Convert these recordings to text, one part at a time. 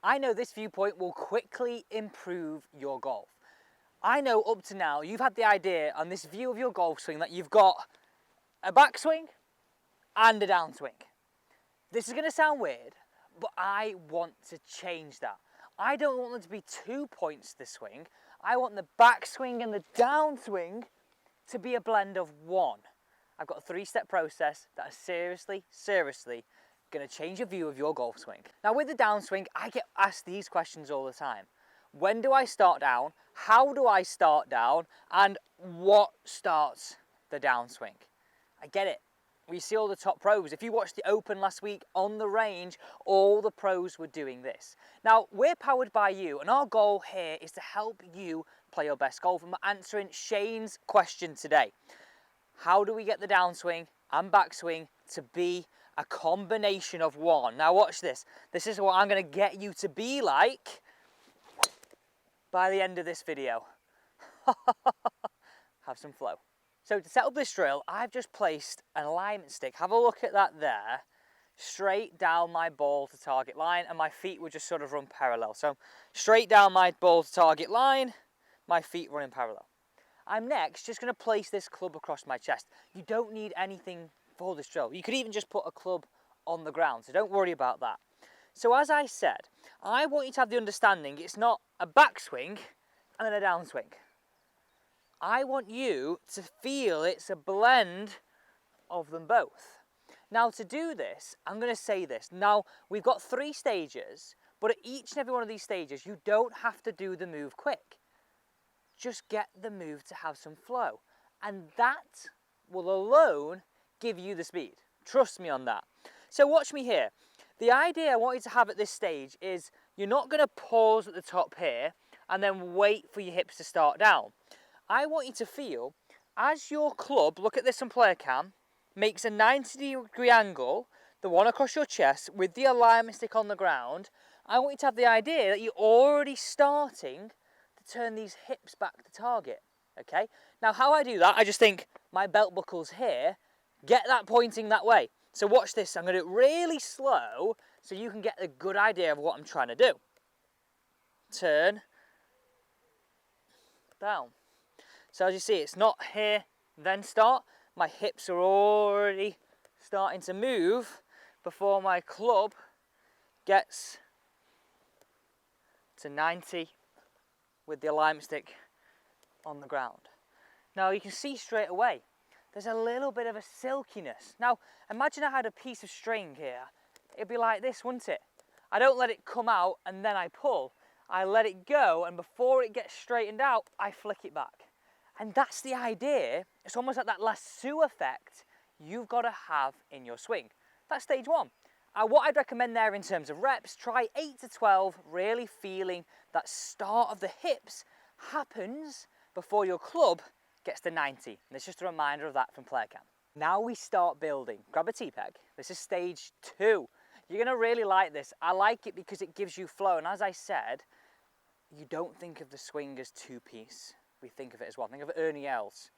I know this viewpoint will quickly improve your golf. I know up to now you've had the idea on this view of your golf swing that you've got a backswing and a downswing. This is going to sound weird, but I want to change that. I don't want there to be 2 points to the swing. I want the backswing and the downswing to be a blend of one. I've got a 3-step process that is seriously going to change your view of your golf swing. Now with the downswing, I get asked these questions all the time. When do I start down? How do I start down? And what starts the downswing? I get it. We see all the top pros. If you watched the Open last week on the range, all the pros were doing this. Now, we're powered by you, and our goal here is to help you play your best golf. And we're answering Shane's question today. How do we get the downswing and backswing to be a combination of one? Now watch this. This is what I'm going to get you to be like by the end of this video. Have some flow. So to set up this drill, I've just placed an alignment stick. Have a look at that there. Straight down my ball to target line, and my feet would just sort of run parallel. So straight down my ball to target line, my feet running parallel. I'm next just going to place this club across my chest. You don't need anything for this drill. You could even just put a club on the ground, so don't worry about that. So as I said, I want you to have the understanding it's not a backswing and then a downswing. I want you to feel it's a blend of them both. Now to do this, I'm going to say this. Now we've got 3 stages, but at each and every one of these stages, you don't have to do the move quick. Just get the move to have some flow. And that will alone give you the speed. Trust me on that. So watch me here. The idea I want you to have at this stage is you're not going to pause at the top here and then wait for your hips to start down. I want you to feel as your club, look at this on player cam, makes a 90-degree angle, the one across your chest with the alignment stick on the ground. I want you to have the idea that you're already starting to turn these hips back to target. Okay? Now how I do that, I just think my belt buckle's here, get that pointing that way. So watch this, I'm going to do it really slow so you can get a good idea of what I'm trying to do. Turn, down. So as you see, it's not here, then start. My hips are already starting to move before my club gets to 90 with the alignment stick on the ground. Now you can see straight away, there's a little bit of a silkiness. Now imagine I had a piece of string here. It'd be like this, wouldn't it? I don't let it come out and then I pull. I let it go, and before it gets straightened out, I flick it back. And that's the idea. It's almost like that lasso effect you've got to have in your swing. That's stage 1. What I'd recommend there in terms of reps, try 8 to 12, really feeling that start of the hips happens before your club gets to 90. And it's just a reminder of that from player cam. Now we start building. Grab a T-peg. This is stage 2. You're going to really like this. I like it because it gives you flow. And as I said, you don't think of the swing as 2-piece. We think of it as one. Think of Ernie Els.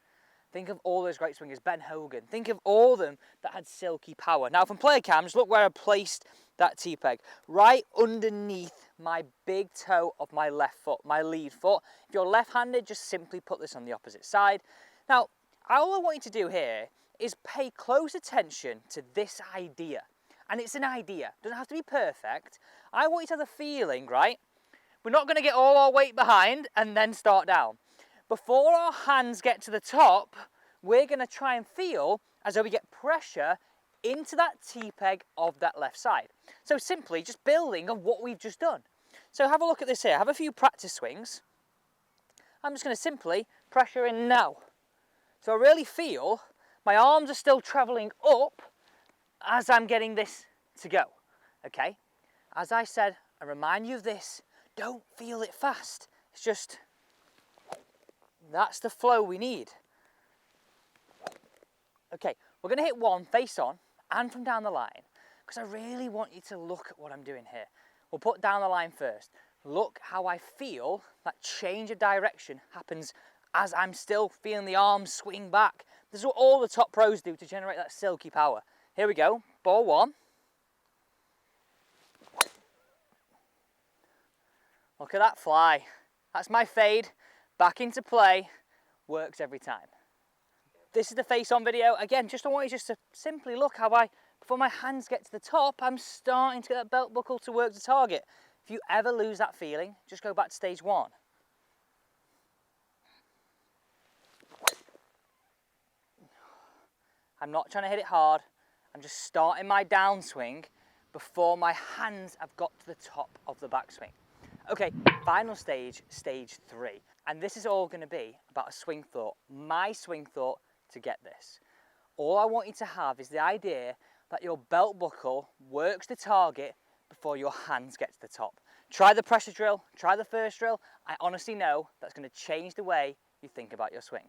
Think of all those great swingers, Ben Hogan. Think of all of them that had silky power. Now from player cams, look where I placed that T-peg. Right underneath my big toe of my left foot, my lead foot. If you're left-handed, just simply put this on the opposite side. Now, all I want you to do here is pay close attention to this idea. And it's an idea. It doesn't have to be perfect. I want you to have the feeling, right? We're not going to get all our weight behind and then start down. Before our hands get to the top, we're going to try and feel as though we get pressure into that T-peg of that left side. So simply just building on what we've just done. So have a look at this here. Have a few practice swings. I'm just going to simply pressure in now. So I really feel my arms are still traveling up as I'm getting this to go. Okay? As I said, I remind you of this. Don't feel it fast. It's just... that's the flow we need. Okay, we're going to hit 1 face on and from down the line because I really want you to look at what I'm doing here. We'll put down the line first. Look how I feel that change of direction happens as I'm still feeling the arms swing back. This is what all the top pros do to generate that silky power. Here we go, ball 1. Look at that fly. That's my fade, back into play, works every time. This is the face-on video. Again, I want you just to simply look how before my hands get to the top, I'm starting to get that belt buckle to work the target. If you ever lose that feeling, just go back to stage 1. I'm not trying to hit it hard. I'm just starting my downswing before my hands have got to the top of the backswing. Okay, final stage, stage 3. And this is all going to be about a swing thought, my swing thought to get this. All I want you to have is the idea that your belt buckle works the target before your hands get to the top. Try the pressure drill, try the first drill. I honestly know that's going to change the way you think about your swing.